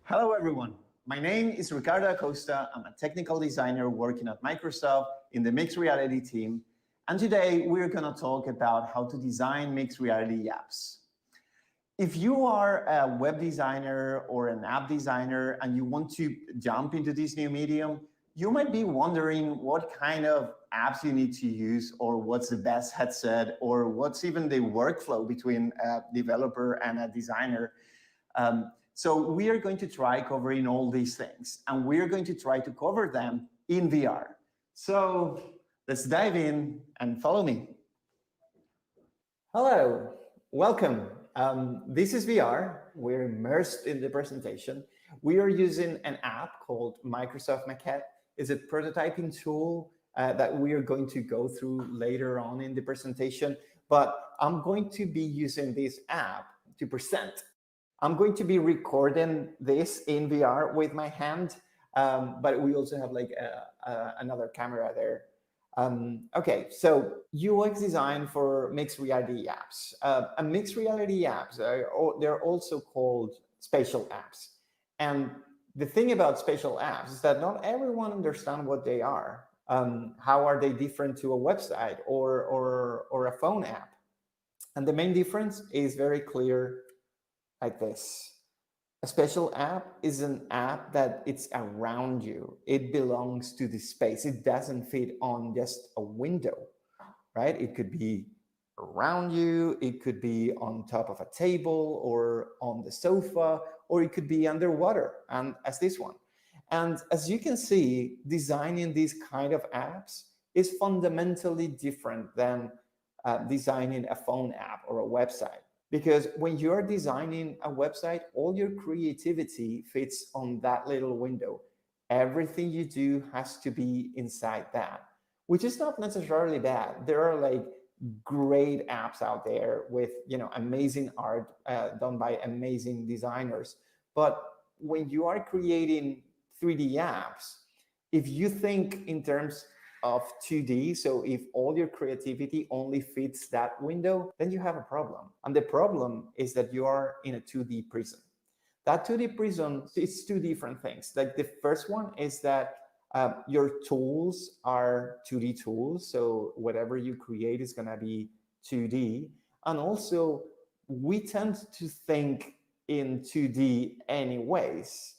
Hello, everyone. My name is Ricardo Acosta. I'm a technical designer working at Microsoft in the mixed reality team. And today we're going to talk about how to design mixed reality apps. If you are a web designer or an app designer and you want to jump into this new medium, you might be wondering what kind of apps you need to use, or what's the best headset, or what's even the workflow between a developer and a designer. So we are going to try covering all these things, and we're going to try to cover them in VR. So let's dive in and follow me. Hello, welcome. This is VR. We're immersed in the presentation. We are using an app called Microsoft Maquette. It's a prototyping tool that we are going to go through later on in the presentation. But I'm going to be using this app to present. I'm going to be recording this in VR with my hand, but we also have like another camera there. Okay, so UX design for mixed reality apps. And mixed reality apps, they're also called spatial apps. And the thing about spatial apps is that not everyone understands what they are. How are they different to a website or a phone app? And the main difference is very clear, like this. A special app is an app that it's around you. It belongs to the space. It doesn't fit on just a window, right? It could be around you. It could be on top of a table or on the sofa, or it could be underwater, and as this one. And as you can see, designing these kind of apps is fundamentally different than designing a phone app or a website. Because when you're designing a website, all your creativity fits on that little window. Everything you do has to be inside that, which is not necessarily bad. There are like great apps out there with amazing art done by amazing designers. But when you are creating 3D apps, if you think in terms of 2D, so if all your creativity only fits that window, then you have a problem. And the problem is that you are in a 2D prism. That 2D prism is two different things. Like the first one is that your tools are 2D tools, so whatever you create is going to be 2D. And also, we tend to think in 2D anyways.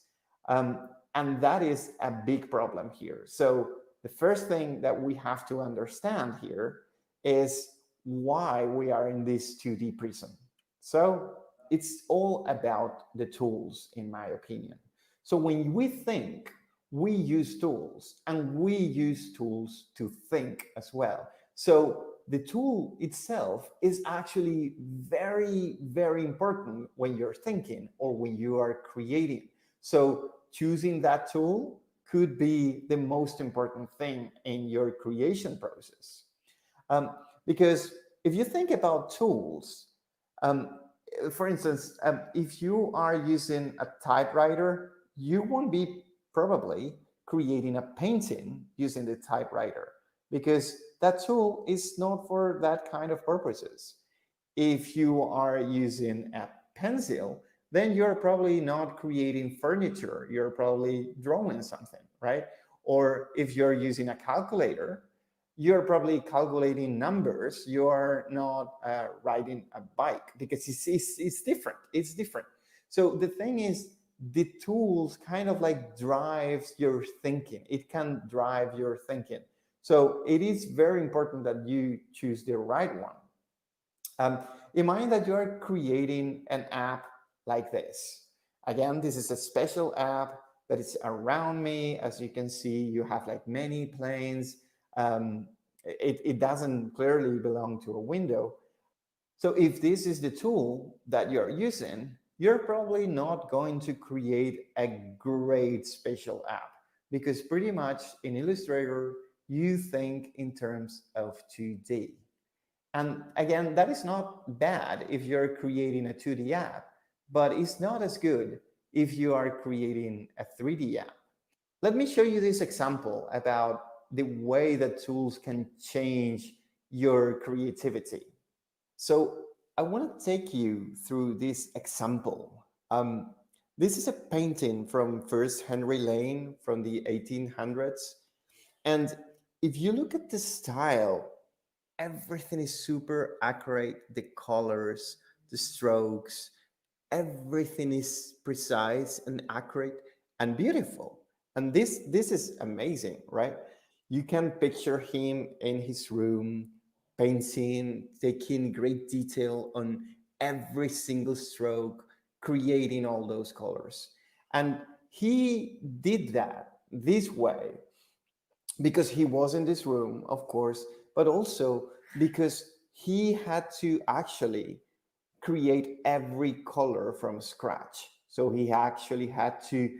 And that is a big problem here. So the first thing that we have to understand here is why we are in this 2D prism. So it's all about the tools, in my opinion. So when we think, we use tools, and we use tools to think as well. So the tool itself is actually very, very important when you're thinking or when you are creating. So choosing that tool could be the most important thing in your creation process. Because if you think about tools, for instance, if you are using a typewriter, you won't be probably creating a painting using the typewriter, because that tool is not for that kind of purposes. If you are using a pencil, then you're probably not creating furniture. You're probably drawing something, right? Or if you're using a calculator, you're probably calculating numbers. You are not riding a bike, because it's different. It's different. So the thing is, the tools kind of like drives your thinking. It can drive your thinking. So it is very important that you choose the right one. Imagine that you are creating an app like this. Again, this is a special app that is around me. As you can see, you have like many planes. It doesn't clearly belong to a window. So if this is the tool that you're using, you're probably not going to create a great spatial app, because pretty much in Illustrator, you think in terms of 2D. And again, that is not bad if you're creating a 2D app, but it's not as good if you are creating a 3D app. Let me show you this example about the way that tools can change your creativity. So I want to take you through this example. This is a painting from First Henry Lane from the 1800s. And if you look at the style, everything is super accurate. The colors, the strokes, everything is precise and accurate and beautiful. And this is amazing, right? You can picture him in his room painting, taking great detail on every single stroke, creating all those colors. And he did that this way because he was in this room, of course, but also because he had to actually create every color from scratch. So he actually had to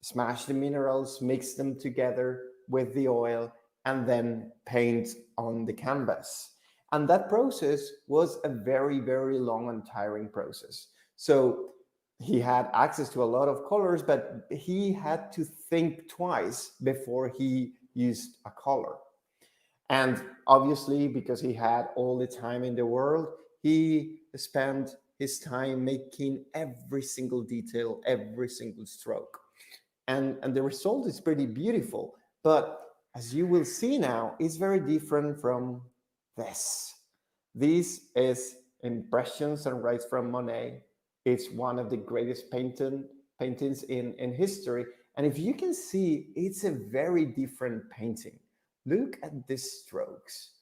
smash the minerals, mix them together with the oil, and then paint on the canvas. And that process was a very, very long and tiring process. So he had access to a lot of colors, but he had to think twice before he used a color. And obviously, because he had all the time in the world, he spent his time making every single detail, every single stroke. And the result is pretty beautiful. But as you will see now, it's very different from this. This is Impression Sunrise from Monet. It's one of the greatest paintings in history. And if you can see, it's a very different painting. Look at these strokes.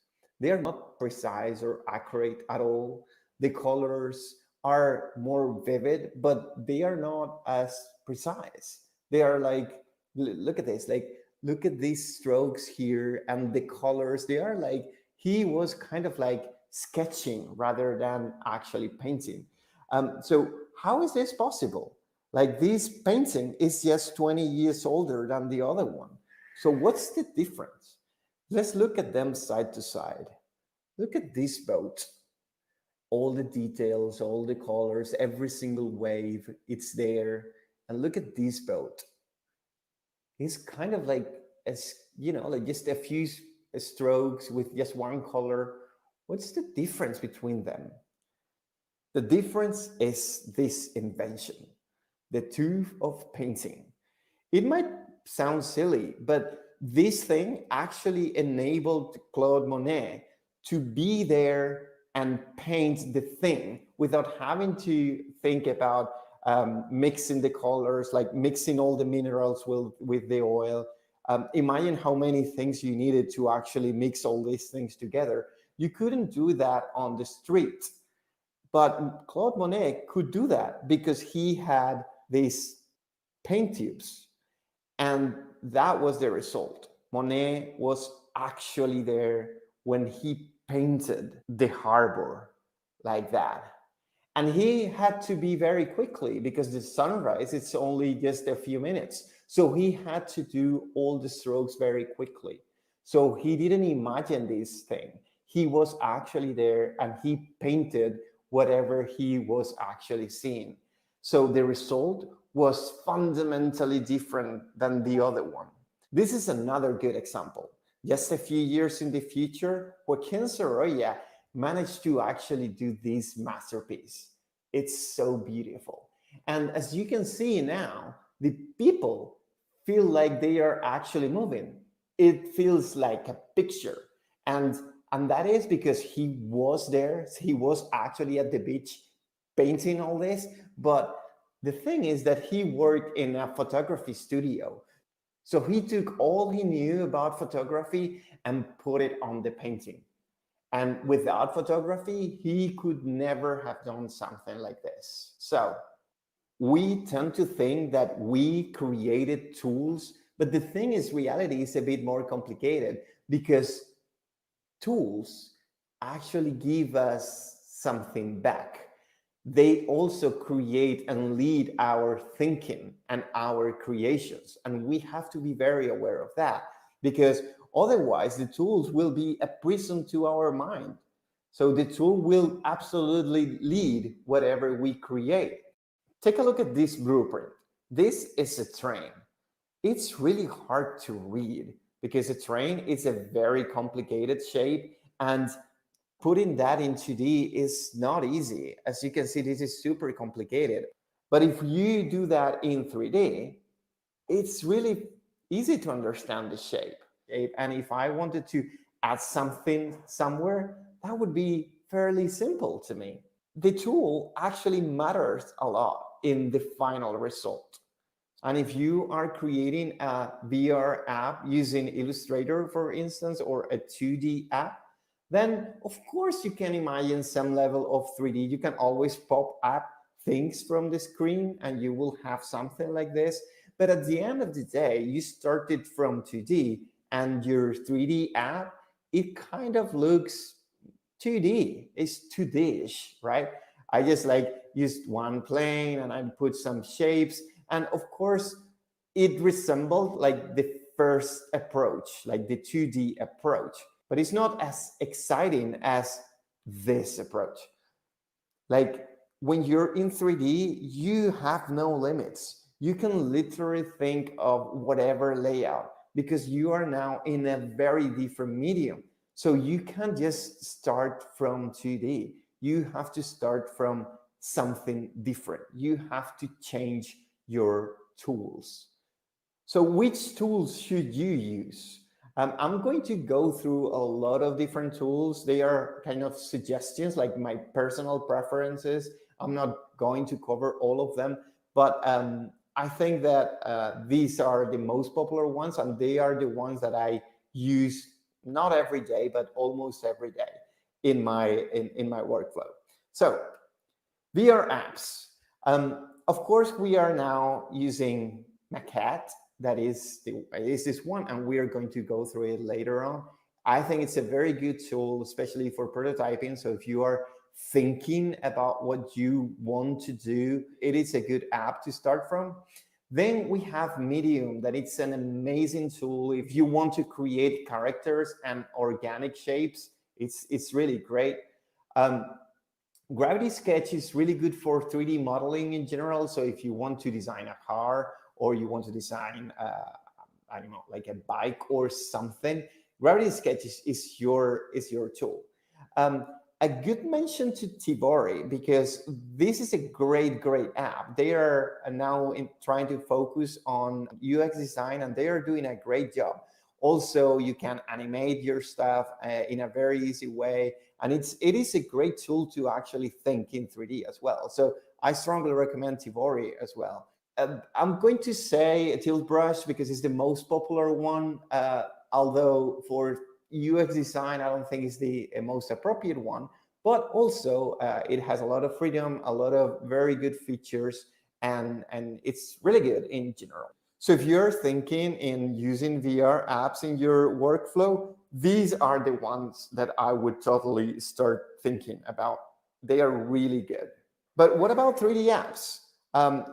They are not precise or accurate at all. The colors are more vivid, but they are not as precise. They are like, look at this, like, look at these strokes here and the colors. They are like, he was kind of like sketching rather than actually painting. So, how is this possible? Like, this painting is just 20 years older than the other one. So, what's the difference? Let's look at them side to side. Look at this boat. All the details, all the colors, every single wave, it's there. And look at this boat. It's kind of like, as you know, like just a few strokes with just one color. What's the difference between them? The difference is this invention, the tool of painting. It might sound silly, but this thing actually enabled Claude Monet to be there and paint the thing without having to think about mixing the colors, like mixing all the minerals with the oil. Imagine how many things you needed to actually mix all these things together. You couldn't do that on the street. But Claude Monet could do that because he had these paint tubes, and that was the result. Monet was actually there when he painted the harbor like that. And he had to be very quickly because the sunrise, it's only just a few minutes. So he had to do all the strokes very quickly. So he didn't imagine this thing. He was actually there and he painted whatever he was actually seeing. So the result was fundamentally different than the other one. This is another good example. Just a few years in the future, Joaquin Sorolla managed to actually do this masterpiece. It's so beautiful. And as you can see now, the people feel like they are actually moving. It feels like a picture. And and that is because he was there. He was actually at the beach painting all this. But the thing is that he worked in a photography studio. So he took all he knew about photography and put it on the painting. And without photography, he could never have done something like this. So we tend to think that we created tools, but the thing is, reality is a bit more complicated because tools actually give us something back. They also create and lead our thinking and our creations. And we have to be very aware of that because otherwise the tools will be a prison to our mind. So the tool will absolutely lead whatever we create. Take a look at this blueprint. This is a train. It's really hard to read because a train is a very complicated shape, and putting that in 2D is not easy. As you can see, this is super complicated. But if you do that in 3D, it's really easy to understand the shape. And if I wanted to add something somewhere, that would be fairly simple to me. The tool actually matters a lot in the final result. And if you are creating a VR app using Illustrator, for instance, or a 2D app, then of course you can imagine some level of 3D. You can always pop up things from the screen and you will have something like this. But at the end of the day, you started from 2D and your 3D app, it kind of looks 2D. It's 2D-ish, right? I just like used one plane and I put some shapes. And of course, it resembled like the first approach, like the 2D approach, but it's not as exciting as this approach. Like when you're in 3D, you have no limits. You can literally think of whatever layout because you are now in a very different medium. So you can't just start from 2D. You have to start from something different. You have to change your tools. So which tools should you use? I'm going to go through a lot of different tools. They are kind of suggestions, like my personal preferences. I'm not going to cover all of them, but I think that these are the most popular ones, and they are the ones that I use not every day, but almost every day in my workflow. So VR apps. Of course, we are now using Maquette. That is this one, and we are going to go through it later on. I think it's a very good tool, especially for prototyping. So if you are thinking about what you want to do, it is a good app to start from. Then we have Medium, that it's an amazing tool. If you want to create characters and organic shapes, it's really great. Gravity Sketch is really good for 3D modeling in general. So if you want to design a car or you want to design, I don't know, like a bike or something, Gravity Sketch is your tool. A good mention to Tivori, because this is a great app. They are now trying to focus on UX design, and they are doing a great job. Also, you can animate your stuff in a very easy way. And it is a great tool to actually think in 3D as well. So I strongly recommend Tivori as well. I'm going to say Tilt Brush because it's the most popular one, although for UX design, I don't think it's the most appropriate one. But also, it has a lot of freedom, a lot of very good features, and it's really good in general. So if you're thinking in using VR apps in your workflow, these are the ones that I would totally start thinking about. They are really good. But what about 3D apps?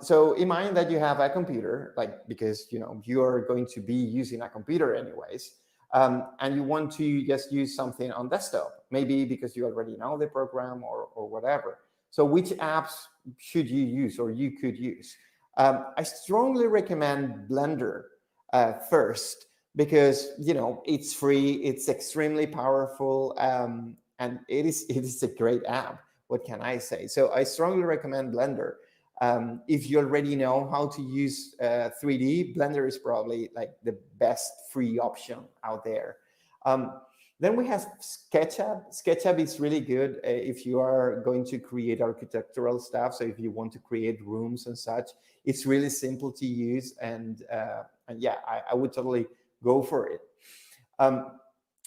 So imagine that you have a computer, like because you are going to be using a computer anyways, and you want to just use something on desktop, maybe because you already know the program or whatever. So which apps should you use or you could use? I strongly recommend Blender first because it's free, it's extremely powerful, and it is a great app. What can I say? So I strongly recommend Blender. If you already know how to use 3D, Blender is probably like the best free option out there. Then we have SketchUp. SketchUp is really good if you are going to create architectural stuff. So if you want to create rooms and such, it's really simple to use. And yeah, I would totally go for it.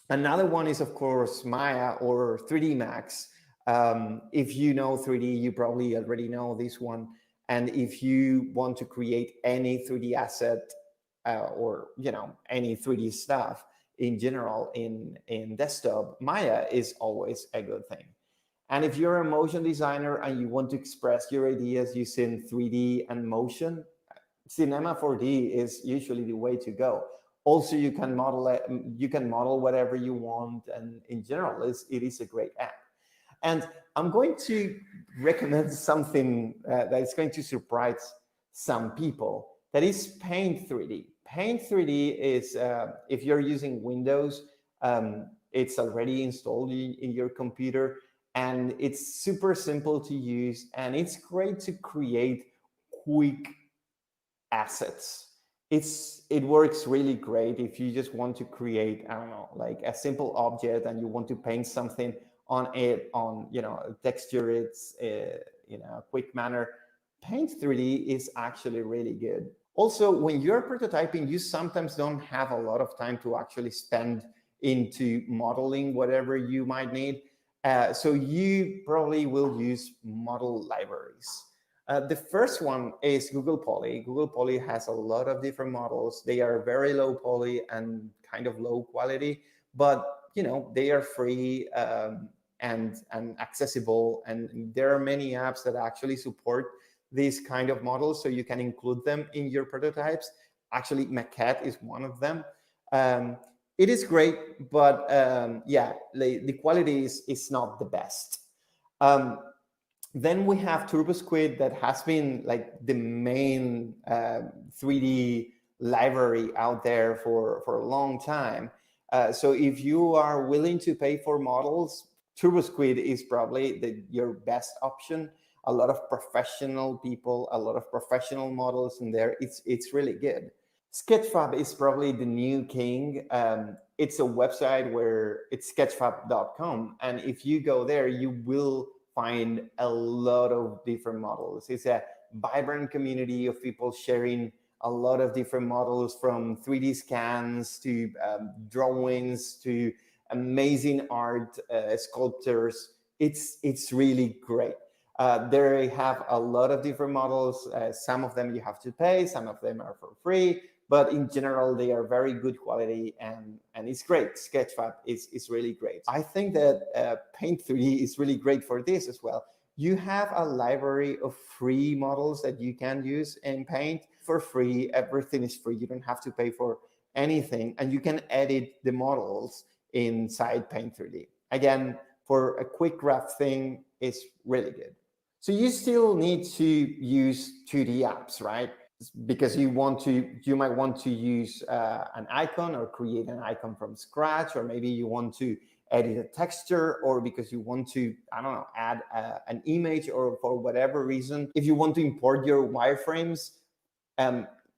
Another one is, of course, Maya or 3D Max. If you know 3D, you probably already know this one. And if you want to create any 3D asset or any 3D stuff in general in desktop, Maya is always a good thing. And if you're a motion designer and you want to express your ideas using 3D and motion, Cinema 4D is usually the way to go. Also, you can model it, you can model whatever you want, and in general, it is a great app. And I'm going to recommend something that is going to surprise some people. That is Paint 3D. Paint 3D is, if you're using Windows, it's already installed in your computer, and it's super simple to use, and it's great to create quick assets. It works really great if you just want to create, I don't know, like a simple object and you want to paint something on it, on, you know, texture it's in a quick manner. Paint 3D is actually really good. Also, when you're prototyping, you sometimes don't have a lot of time to actually spend into modeling whatever you might need. So you probably will use model libraries. The first one is Google Poly. Google Poly has a lot of different models. They are very low poly and kind of low quality, but you know, they are free and accessible. And there are many apps that actually support these kind of models, so you can include them in your prototypes. Actually, Maquette is one of them. It is great, but yeah, the quality is not the best. Then we have TurboSquid that has been like the main 3D library out there for a long time. So if you are willing to pay for models, TurboSquid is probably your best option. A lot of professional people, a lot of professional models in there. It's really good. Sketchfab is probably the new king. It's a website where it's sketchfab.com. And if you go there, you will find a lot of different models. It's a vibrant community of people sharing a lot of different models, from 3D scans to drawings to amazing art, sculptures. It's really great. They have a lot of different models. Some of them you have to pay, some of them are for free, but in general, they are very good quality, and it's great. Sketchfab is really great. I think that Paint 3D is really great for this as well. You have a library of free models that you can use in Paint for free. Everything is free. You don't have to pay for anything, and you can edit the models inside Paint 3D. Again, for a quick graph thing, it's really good. So you still need to use 2D apps, right? Because you might want to use an icon or create an icon from scratch, or maybe you want to edit a texture, or because you want to, I don't know, add an image, or for whatever reason. If you want to import your wireframes,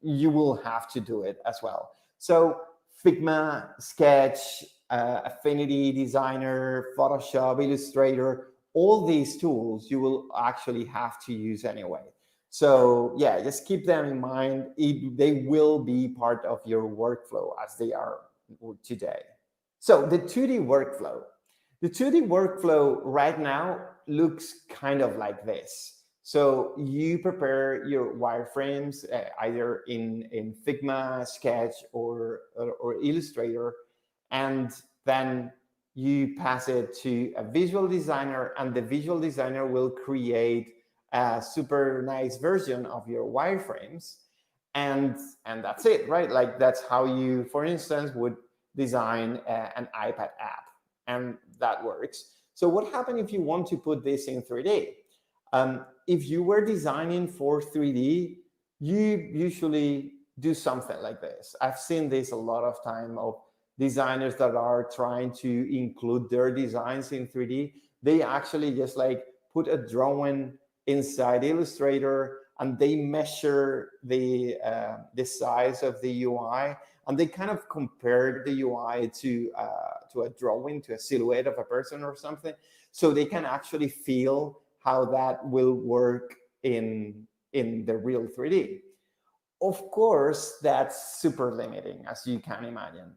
you will have to do it as well. So Figma, Sketch, Affinity Designer, Photoshop, Illustrator, all these tools you will actually have to use anyway. So yeah, just keep them in mind. They will be part of your workflow as they are today. So the 2D workflow. The 2D workflow right now looks kind of like this. So you prepare your wireframes either in Figma, Sketch, or Illustrator, and then you pass it to a visual designer, and the visual designer will create a super nice version of your wireframes, and that's it, right? Like that's how you, for instance, would design an iPad app, and that works. So what happens if you want to put this in 3D? If you were designing for 3D, you usually do something like this. I've seen this a lot of time of designers that are trying to include their designs in 3D. They actually just like put a drawing inside Illustrator, and they measure the size of the UI, and they kind of compare the UI to a drawing, to a silhouette of a person or something, so they can actually feel how that will work in the real 3D. Of course, that's super limiting, as you can imagine.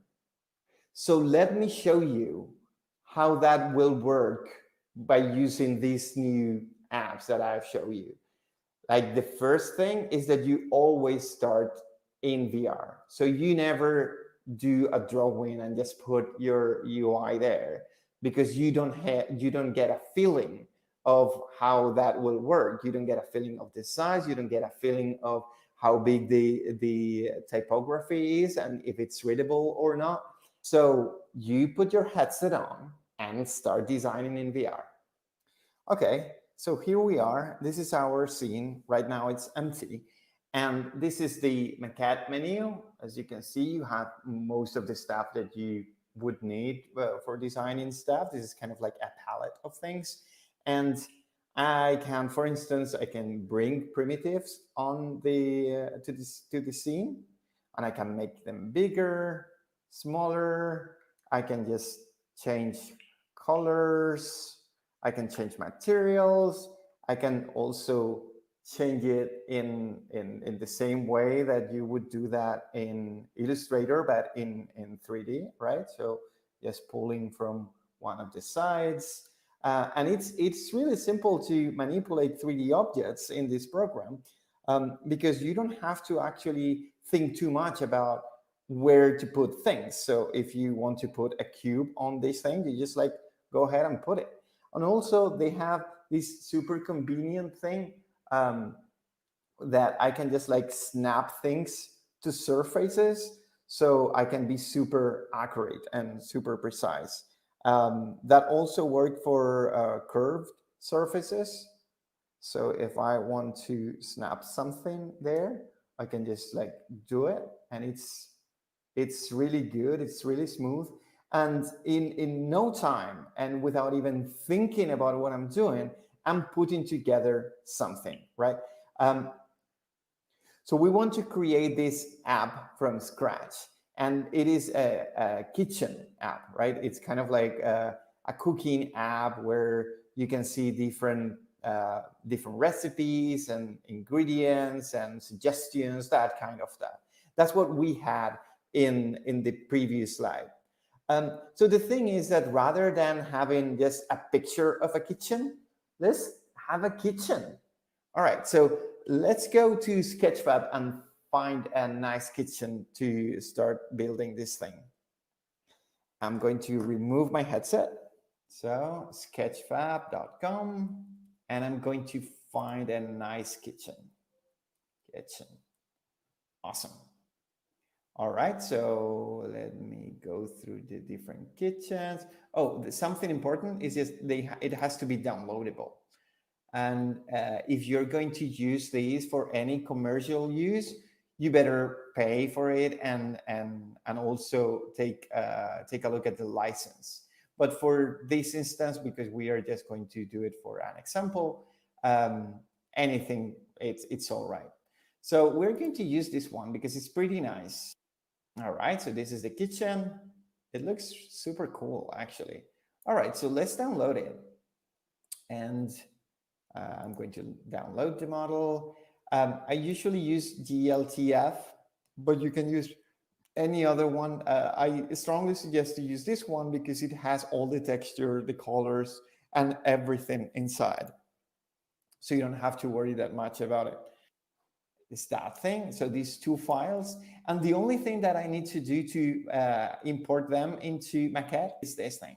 So let me show you how that will work by using these new apps that I've shown you. Like the first thing is that you always start in VR. So you never do a drawing and just put your UI there, because you don't get a feeling of how that will work. You don't get a feeling of the size. You don't get a feeling of how big the typography is and if it's readable or not. So you put your headset on and start designing in VR. Okay, so here we are. This is our scene. Right now it's empty. And this is the Maquette menu. As you can see, you have most of the stuff that you would need for designing stuff. This is kind of like a palette of things. And I can, for instance, I can bring primitives on the to the scene, and I can make them bigger, smaller. I can just change colors. I can change materials. I can also change it in the same way that you would do that in Illustrator, but in 3D, right? So just pulling from one of the sides. And it's really simple to manipulate 3D objects in this program, because you don't have to actually think too much about where to put things. So if you want to put a cube on this thing, you just like go ahead and put it. And also they have this super convenient thing, that I can just like snap things to surfaces, so I can be super accurate and super precise. That also worked for curved surfaces. So if I want to snap something there, I can just like do it, and it's really good. It's really smooth, and in no time, and without even thinking about what I'm doing, I'm putting together something, right? Um, so we want to create this app from scratch, and it is a kitchen app, right? It's kind of like a cooking app where you can see different recipes and ingredients and suggestions, that kind of stuff. That's what we had in the previous slide. So the thing is that rather than having just a picture of a kitchen, let's have a kitchen. All right, so let's go to Sketchfab and find a nice kitchen to start building this thing. I'm going to remove my headset. So sketchfab.com, and I'm going to find a nice kitchen. Awesome. All right, so let me go through the different kitchens. Oh, something important is just it has to be downloadable. And if you're going to use these for any commercial use, you better pay for it and also take a look at the license. But for this instance, because we are just going to do it for an example, anything, it's all right. So we're going to use this one because it's pretty nice. All right, so this is the kitchen. It looks super cool, actually. All right, so let's download it. And I'm going to download the model. I usually use GLTF, but you can use any other one. I strongly suggest to use this one because it has all the texture, the colors, and everything inside. So you don't have to worry that much about it. It's that thing. So these two files. And the only thing that I need to do to import them into Maquette is this thing.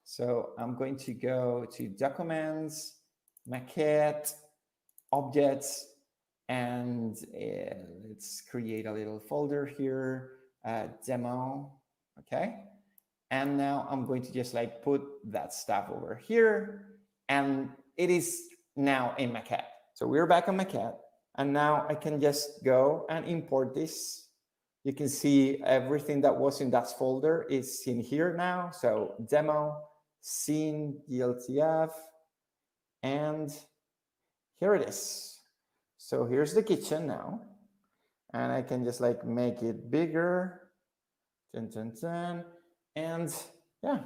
So I'm going to go to Documents, Maquette, Objects, and let's create a little folder here, demo, okay? And now I'm going to just like put that stuff over here, and it is now in Maquette. So we're back on Maquette, and now I can just go and import this. You can see everything that was in that folder is in here now. So demo, scene, GLTF, and here it is. So here's the kitchen now, and I can just like make it bigger, and yeah,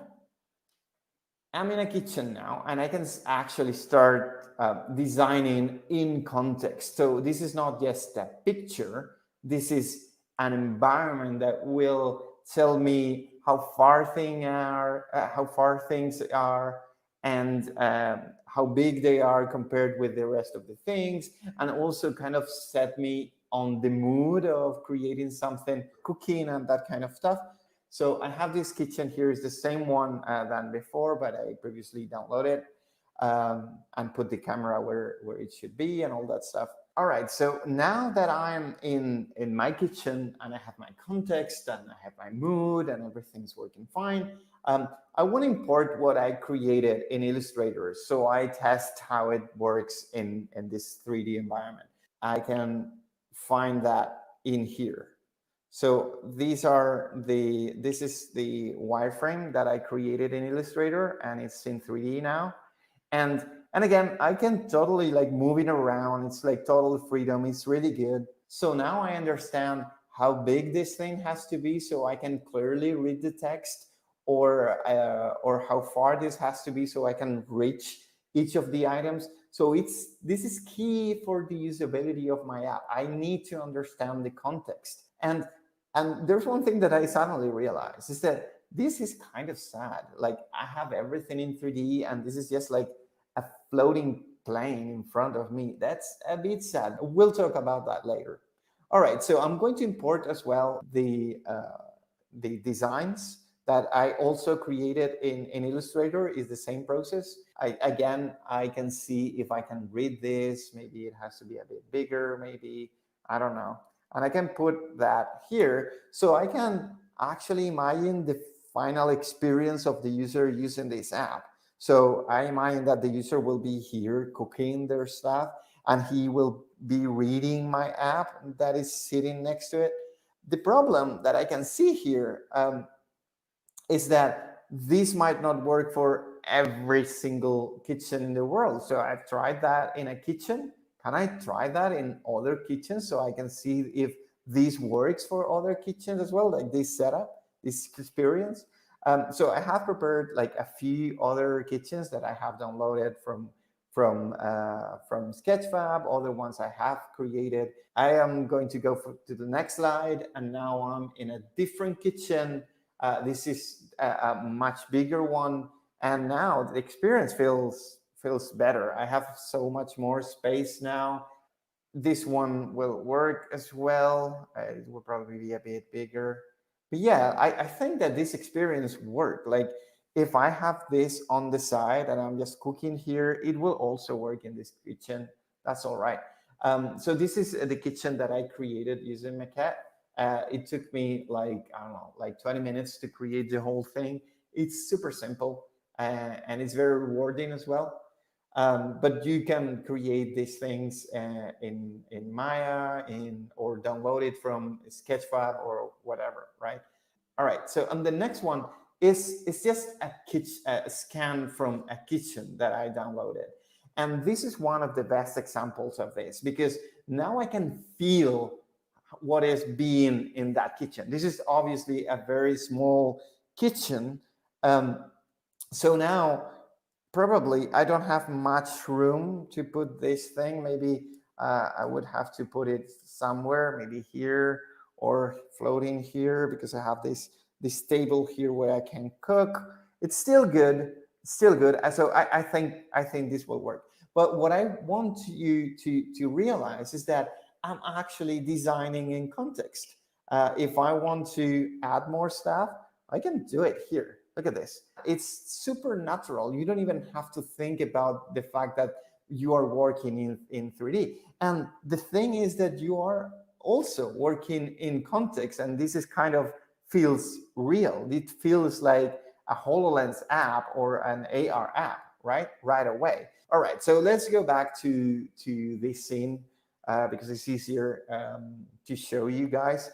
I'm in a kitchen now, and I can actually start designing in context. So this is not just a picture, this is an environment that will tell me how far things are, and how big they are compared with the rest of the things, and also kind of set me on the mood of creating something, cooking and that kind of stuff. So I have this kitchen here, is the same one than before, but I previously downloaded and put the camera where it should be and all that stuff. All right, so now that I'm in my kitchen and I have my context and I have my mood and everything's working fine, I want to import what I created in Illustrator. So I test how it works in this 3D environment. I can find that in here. So this is the wireframe that I created in Illustrator, and it's in 3D now. And And again, I can totally like moving around. It's like total freedom. It's really good. So now I understand how big this thing has to be so I can clearly read the text, or how far this has to be so I can reach each of the items. So this is key for the usability of my app. I need to understand the context. And there's one thing that I suddenly realized is that this is kind of sad. Like I have everything in 3D and this is just like a floating plane in front of me. That's a bit sad. We'll talk about that later. All right, so I'm going to import as well the designs that I also created in Illustrator. Is the same process. I can see if I can read this. Maybe it has to be a bit bigger, maybe, I don't know. And I can put that here. So I can actually imagine the final experience of the user using this app. So I imagine that the user will be here cooking their stuff, and he will be reading my app that is sitting next to it. The problem that I can see here is that this might not work for every single kitchen in the world. So I've tried that in a kitchen. Can I try that in other kitchens so I can see if this works for other kitchens as well, like this setup, this experience? So I have prepared like a few other kitchens that I have downloaded from Sketchfab, other ones I have created. I am going to go to the next slide, and now I'm in a different kitchen. This is a much bigger one, and now the experience feels better. I have so much more space now. This one will work as well. It will probably be a bit bigger. But yeah, I think that this experience worked. Like if I have this on the side and I'm just cooking here, it will also work in this kitchen. That's all right. So this is the kitchen that I created using Maquette. It took me like, I don't know, like 20 minutes to create the whole thing. It's super simple and it's very rewarding as well. But you can create these things in Maya or download it from Sketchfab or whatever, right? All right. So on the next one is it's just a scan from a kitchen that I downloaded, and this is one of the best examples of this because now I can feel what is being in that kitchen. This is obviously a very small kitchen. Um, so now probably I don't have much room to put this thing. Maybe I would have to put it somewhere, maybe here or floating here, because I have this table here where I can cook. It's still good, still good. So I think this will work. But what I want you to realize is that I'm actually designing in context. If I want to add more stuff, I can do it here. Look at this. It's super natural. You don't even have to think about the fact that you are working in 3D. And the thing is that you are also working in context, and this is kind of feels real. It feels like a HoloLens app or an AR app, right? Right away. All right, so let's go back to this scene because it's easier to show you guys.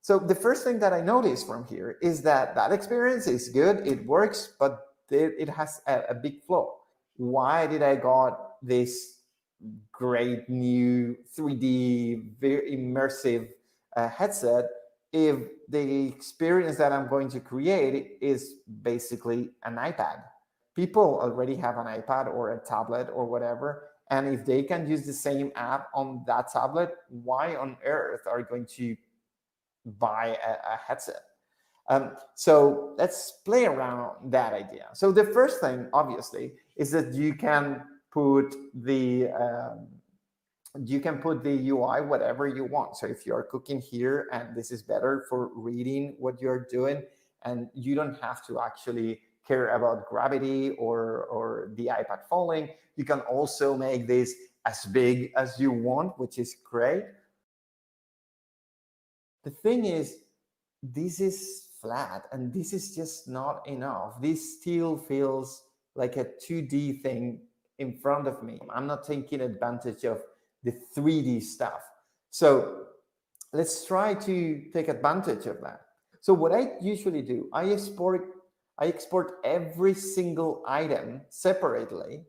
So the first thing that I noticed from here is that that experience is good, it works, but it has a big flaw. Why did I got this great new 3D, very immersive headset if the experience that I'm going to create is basically an iPad? People already have an iPad or a tablet or whatever, and if they can use the same app on that tablet, why on earth are you going to buy a headset? So let's play around that idea. So the first thing, obviously, is that you can put the UI whatever you want. So if you're cooking here and this is better for reading what you're doing, and you don't have to actually care about gravity or the iPad falling, you can also make this as big as you want, which is great. The thing is, this is flat and this is just not enough. This still feels like a 2D thing in front of me. I'm not taking advantage of the 3D stuff. So let's try to take advantage of that. So what I usually do, I export every single item separately.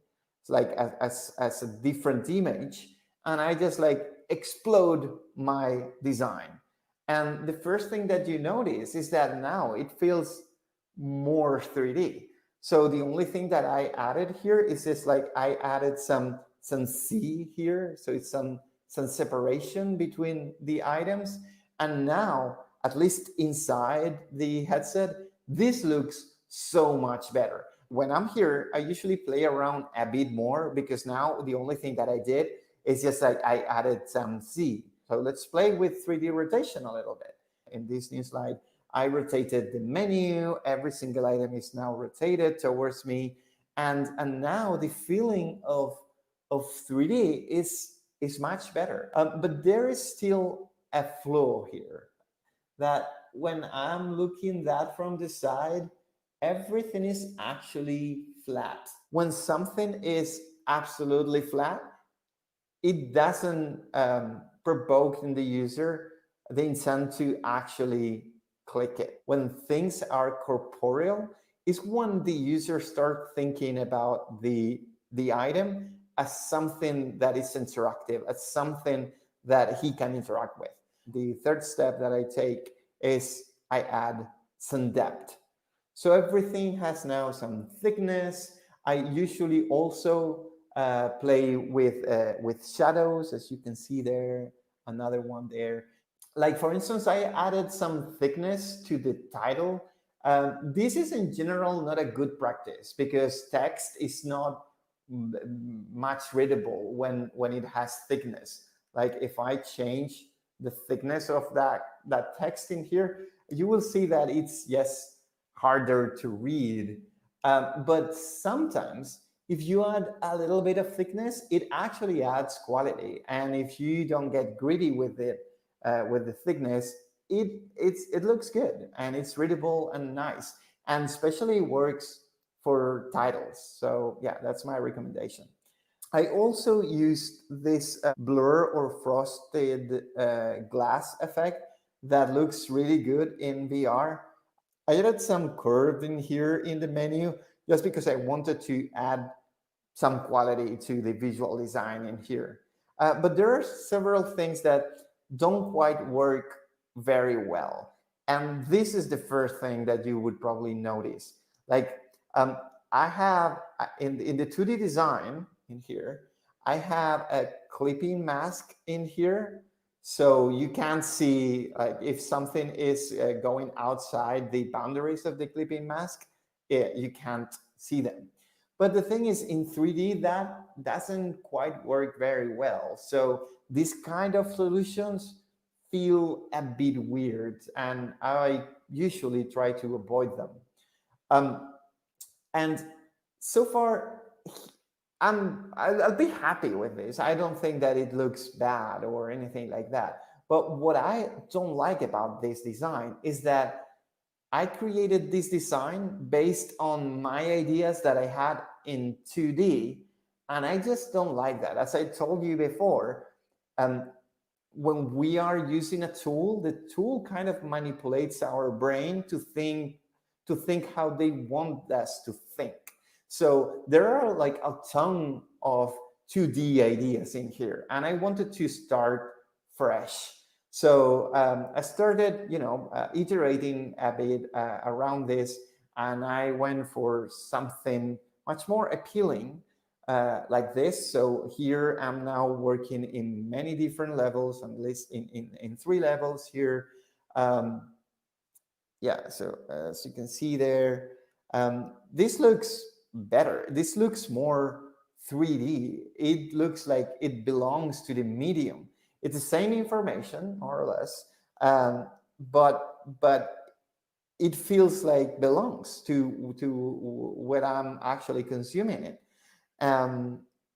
like as a different image, and I just like explode my design. And the first thing that you notice is that now it feels more 3D. So the only thing that I added here is just like I added some C here, so it's some separation between the items. And now, at least inside the headset, this looks so much better. When I'm here, I usually play around a bit more because now the only thing that I did is just like I added some Z. So let's play with 3D rotation a little bit. In this new slide, I rotated the menu. Every single item is now rotated towards me. And now the feeling of 3D is much better. But there is still a flaw here that when I'm looking that from the side, everything is actually flat. When something is absolutely flat, it doesn't provoke in the user the intent to actually click it. When things are corporeal, is when the user start thinking about the item as something that is interactive, as something that he can interact with. The third step that I take is I add some depth. So everything has now some thickness. I usually also play with shadows, as you can see there, another one there. Like for instance, I added some thickness to the title. This is in general not a good practice because text is not much readable when it has thickness. Like if I change the thickness of that text in here, you will see that it's, yes, harder to read. But sometimes if you add a little bit of thickness, it actually adds quality. And if you don't get greedy with it, with the thickness, it looks good and it's readable and nice, and especially works for titles. So yeah, that's my recommendation. I also used this blur or frosted glass effect that looks really good in VR. I added some curve in here in the menu just because I wanted to add some quality to the visual design in here. But there are several things that don't quite work very well. And this is the first thing that you would probably notice. Like I have in the 2D design in here, I have a clipping mask in here. So you can't see if something is going outside the boundaries of the clipping mask, you can't see them. But the thing is, in 3D, that doesn't quite work very well. So these kind of solutions feel a bit weird, and I usually try to avoid them. And so far, I'll be happy with this. I don't think that it looks bad or anything like that. But what I don't like about this design is that I created this design based on my ideas that I had in 2D, and I just don't like that. As I told you before, when we are using a tool, the tool kind of manipulates our brain to think how they want us to think. So there are like a ton of 2D ideas in here, and I wanted to start fresh. So I started, iterating a bit around this, and I went for something much more appealing like this. So here I'm now working in many different levels, at least in 3 levels here. Yeah, so as you can see there, this looks better. This looks more 3D. It looks like it belongs to the medium. It's the same information, more or less, but it feels like belongs to what I'm actually consuming it.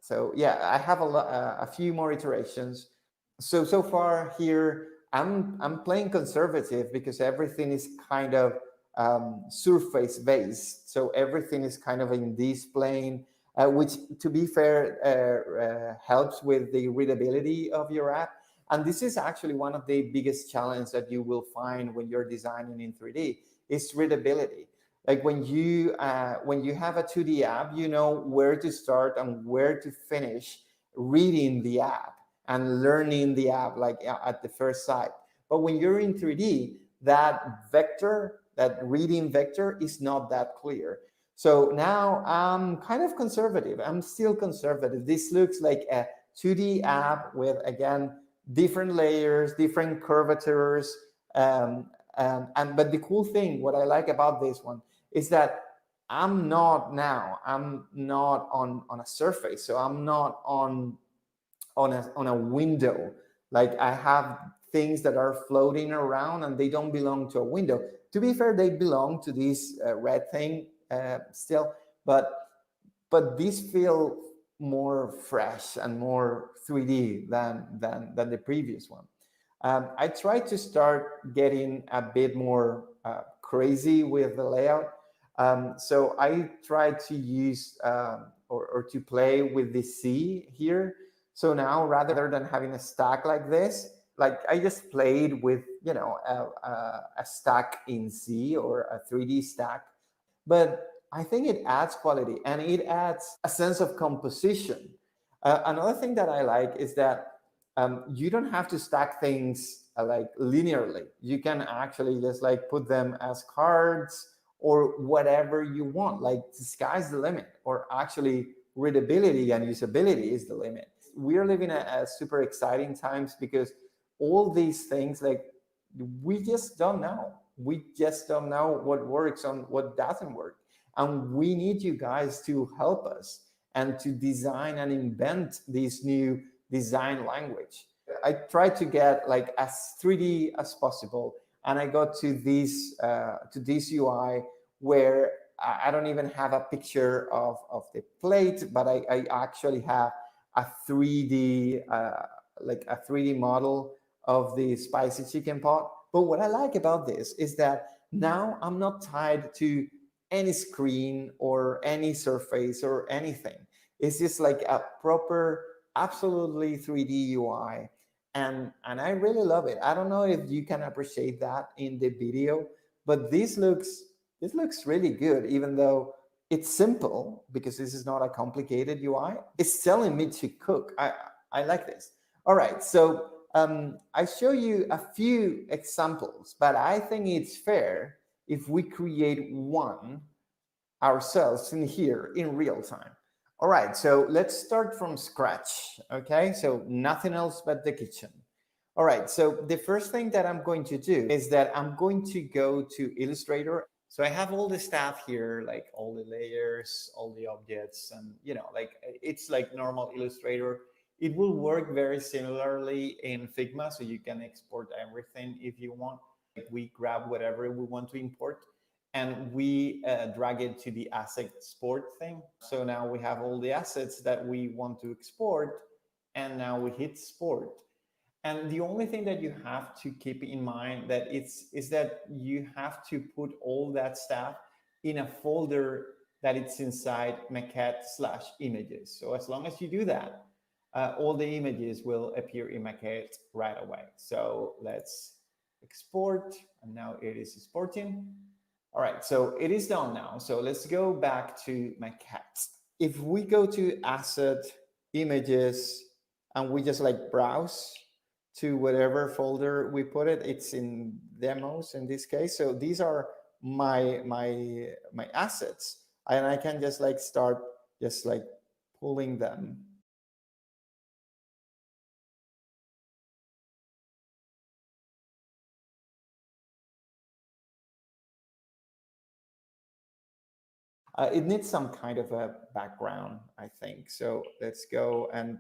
So yeah, I have a few more iterations. So far here, I'm playing conservative because everything is kind of surface based. So everything is kind of in this plane, which, to be fair, helps with the readability of your app. And this is actually one of the biggest challenges that you will find when you're designing in 3D is readability. Like when you have a 2D app, you know where to start and where to finish reading the app and learning the app, like at the first sight. But when you're in 3D, that vector, that reading vector, is not that clear. So now I'm kind of conservative. I'm still conservative. This looks like a 2D app with, again, different layers, different curvatures. But the cool thing, what I like about this one, is that I'm not on a surface. So I'm not on a window. Like I have things that are floating around and they don't belong to a window. To be fair, they belong to this red thing still, but these feel more fresh and more 3D than the previous one. I tried to start getting a bit more crazy with the layout. So I tried to use or to play with the C here. So now, rather than having a stack like this, like I just played with, a stack in C or a 3D stack. But I think it adds quality and it adds a sense of composition. Another thing that I like is that you don't have to stack things like linearly. You can actually just like put them as cards or whatever you want. Like the sky's the limit, or actually readability and usability is the limit. We're living at super exciting times because all these things, like, we just don't know. We just don't know what works and what doesn't work. And we need you guys to help us and to design and invent this new design language. I tried to get like as 3D as possible, and I got to this UI where I don't even have a picture of the plate, but I actually have a 3D like a 3D model of the spicy chicken pot. But what I like about this is that now I'm not tied to any screen or any surface or anything. It's just like a proper, absolutely 3D UI. And I really love it. I don't know if you can appreciate that in the video, but this looks really good, even though it's simple because this is not a complicated UI. It's telling me to cook. I like this. All right, so I show you a few examples, but I think it's fair if we create one ourselves in here in real time. All right, so let's start from scratch, okay? So nothing else but the kitchen. All right, so the first thing that I'm going to do is that I'm going to go to Illustrator. So I have all the stuff here, like all the layers, all the objects, and like it's like normal Illustrator. It will work very similarly in Figma, so you can export everything if you want. Like we grab whatever we want to import and we drag it to the asset export thing. So now we have all the assets that we want to export, and now we hit export. And the only thing that you have to keep in mind that is that you have to put all that stuff in a folder that it's inside maquette/images. So as long as you do that, all the images will appear in maquette right away. So let's export, and now it is exporting. All right, so it is done now. So let's go back to maquette. If we go to asset, images, and we just like browse to whatever folder we put it, it's in demos in this case. So these are my assets, and I can just like start just like pulling them. It needs some kind of a background, I think. So let's go and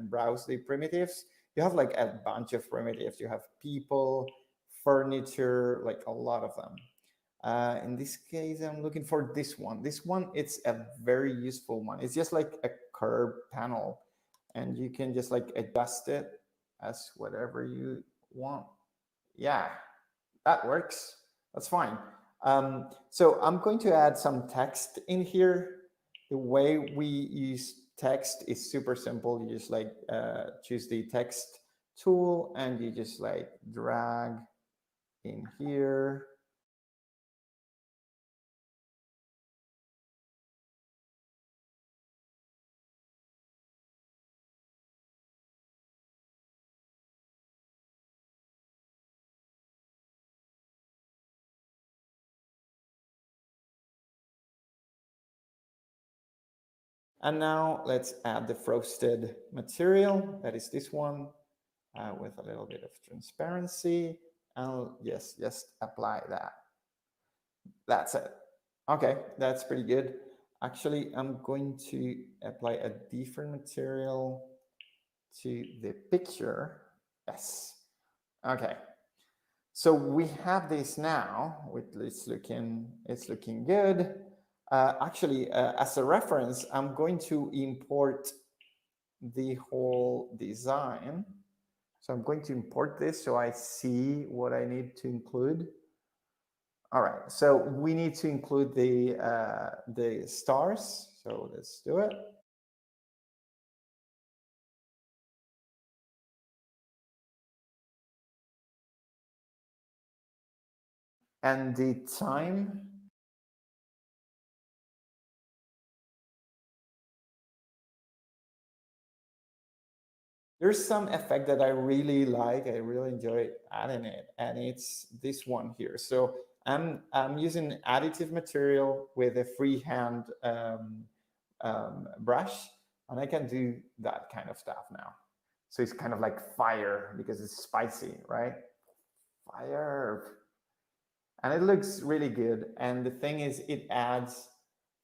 browse the primitives. You have like a bunch of primitives. You have people, furniture, like a lot of them. In this case, I'm looking for this one. This one, it's a very useful one. It's just like a curve panel, and you can just like adjust it as whatever you want. Yeah, that works. That's fine. So I'm going to add some text in here. The way we use text is super simple. You just like choose the text tool and you just like drag in here. And now let's add the frosted material. That is this one with a little bit of transparency. And yes, just apply that. That's it. Okay, that's pretty good. Actually, I'm going to apply a different material to the picture. Yes. Okay. So we have this now. It's looking good. Actually, as a reference, I'm going to import the whole design. So I'm going to import this so I see what I need to include. All right, so we need to include the stars. So let's do it. And the time. There's some effect that I really like. I really enjoy adding it, and it's this one here. So I'm using additive material with a freehand brush, and I can do that kind of stuff now. So it's kind of like fire because it's spicy, right? Fire, and it looks really good. And the thing is, it adds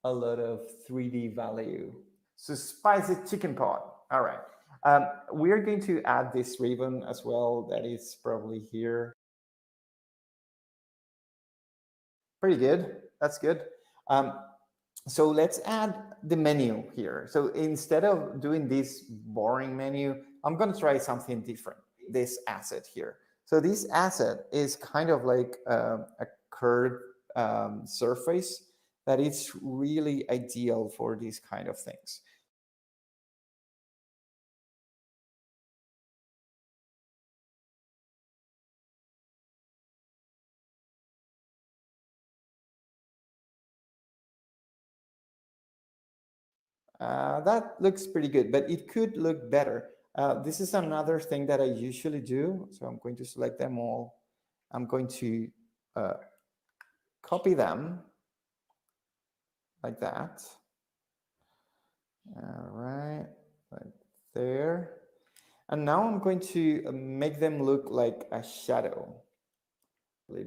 a lot of 3D value. So spicy chicken pot. All right. We are going to add this ribbon as well. That is probably here. Pretty good. That's good. Um, so let's add the menu here. So instead of doing this boring menu, I'm going to try something different. This asset here. So this asset is kind of like a curved surface that is really ideal for these kind of things. That looks pretty good, but it could look better. This is another thing that I usually do. So I'm going to select them all. I'm going to copy them like that. All right, like there. And now I'm going to make them look like a shadow.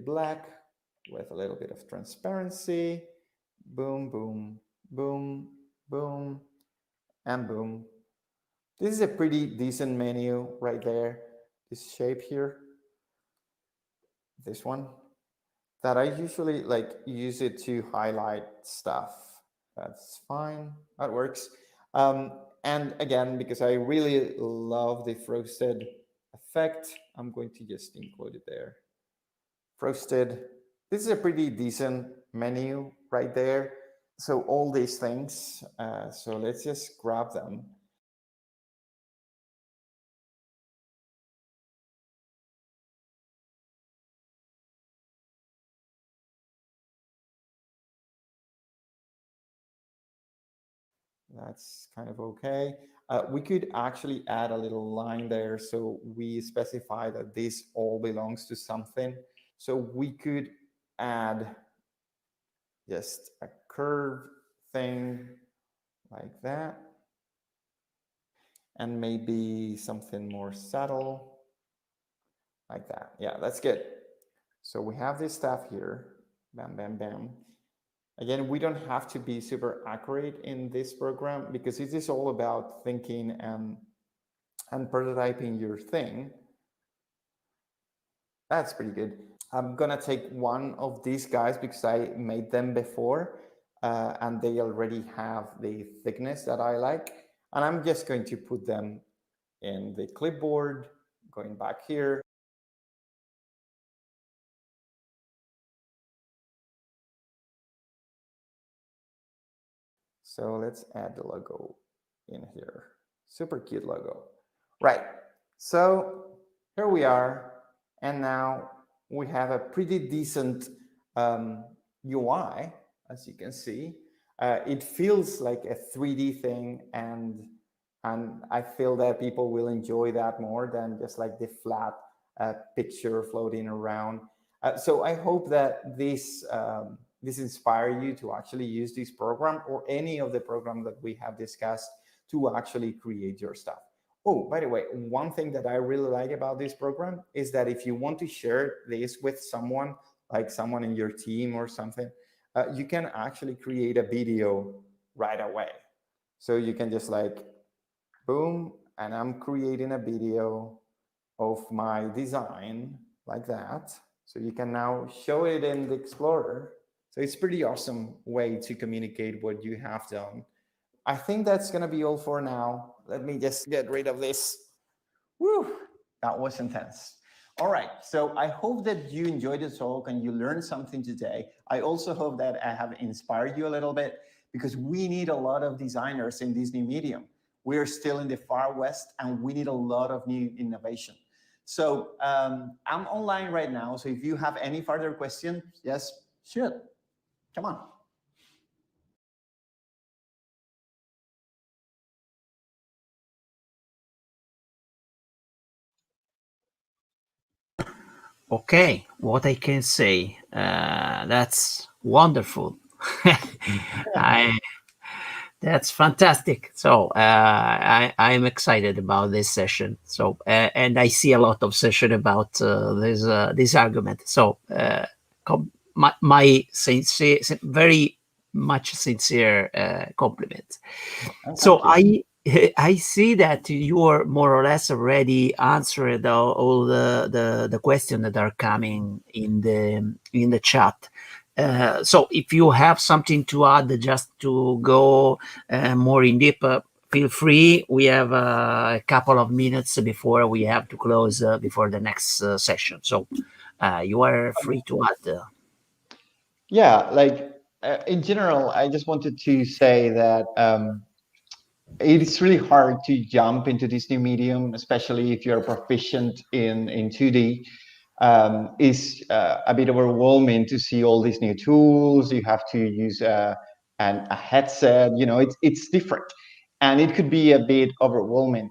Black with a little bit of transparency. Boom, boom, boom, boom, and boom. This is a pretty decent menu right there. This shape here, this one, that I usually like use it to highlight stuff. That's fine, that works. And again, because I really love the frosted effect, I'm going to just include it there. Frosted. This is a pretty decent menu right there. So all these things, so let's just grab them. That's kind of okay. We could actually add a little line there. So we specify that this all belongs to something. So we could add just a curve thing like that. And maybe something more subtle like that. Yeah, that's good. So we have this stuff here. Bam, bam, bam. Again, we don't have to be super accurate in this program because it is all about thinking and prototyping your thing. That's pretty good. I'm gonna take one of these guys because I made them before and they already have the thickness that I like. And I'm just going to put them in the clipboard, going back here. So let's add the logo in here. Super cute logo. Right. So here we are. And now we have a pretty decent UI, as you can see. It feels like a 3D thing, and I feel that people will enjoy that more than just like the flat picture floating around. So I hope that this this inspire you to actually use this program or any of the programs that we have discussed to actually create your stuff. Oh, by the way, one thing that I really like about this program is that if you want to share this with someone, like someone in your team or something, you can actually create a video right away. So you can just like, boom, and I'm creating a video of my design like that. So you can now show it in the Explorer. So it's pretty awesome way to communicate what you have done. I think that's going to be all for now. Let me just get rid of this. Woo, that was intense. All right, so I hope that you enjoyed the talk and you learned something today. I also hope that I have inspired you a little bit, because we need a lot of designers in this new medium. We're still in the far west and we need a lot of new innovation. So I'm online right now. So if you have any further questions, just shoot. Come on. Okay, what I can say, that's wonderful. I That's fantastic. So I'm excited about this session. So and I see a lot of session about this argument. So my sincere, very much sincere compliment. Oh, So thank you. I see that you are more or less already answered all the questions that are coming in the chat. So if you have something to add, just to go more in deep, feel free. We have a couple of minutes before we have to close before the next session. So you are free to add. Yeah, like in general, I just wanted to say that it's really hard to jump into this new medium, especially if you're proficient in 2D. Is a bit overwhelming to see all these new tools. You have to use a headset. You know, it's different, and it could be a bit overwhelming.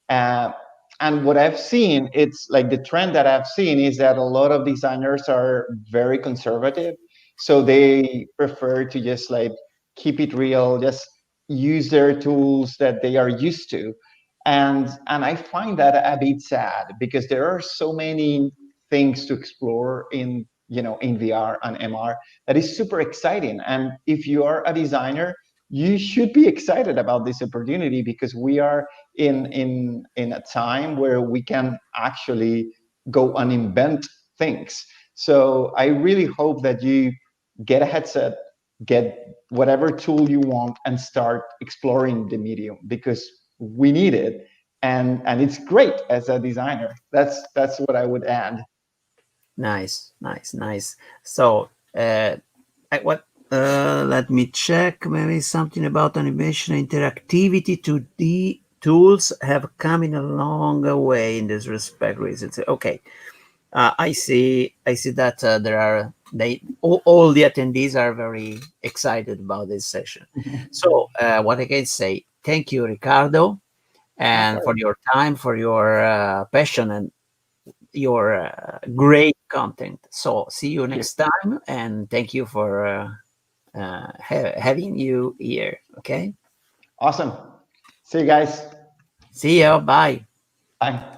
Uh, and what I've seen, it's like the trend that I've seen is that a lot of designers are very conservative, so they prefer to just like keep it real, just use their tools that they are used to. And I find that a bit sad, because there are so many things to explore in, you know, in VR and MR that is super exciting. And if you are a designer, you should be excited about this opportunity, because we are in a time where we can actually go and invent things. So I really hope that you get a headset, get whatever tool you want, and start exploring the medium, because we need it. And it's great as a designer. That's what I would add. Nice, nice, nice. So, what? Let me check. Maybe something about animation interactivity. 2D tools have come in a long way in this respect. Recently, okay. I see. I see that there are all the attendees are very excited about this session. So, what I can say, thank you, Ricardo, My and for pleasure. your time, for your passion, and your great content. So see you Thank you. next time, and thank you for having you here. Okay, Awesome. See you guys. see you. Bye. Bye.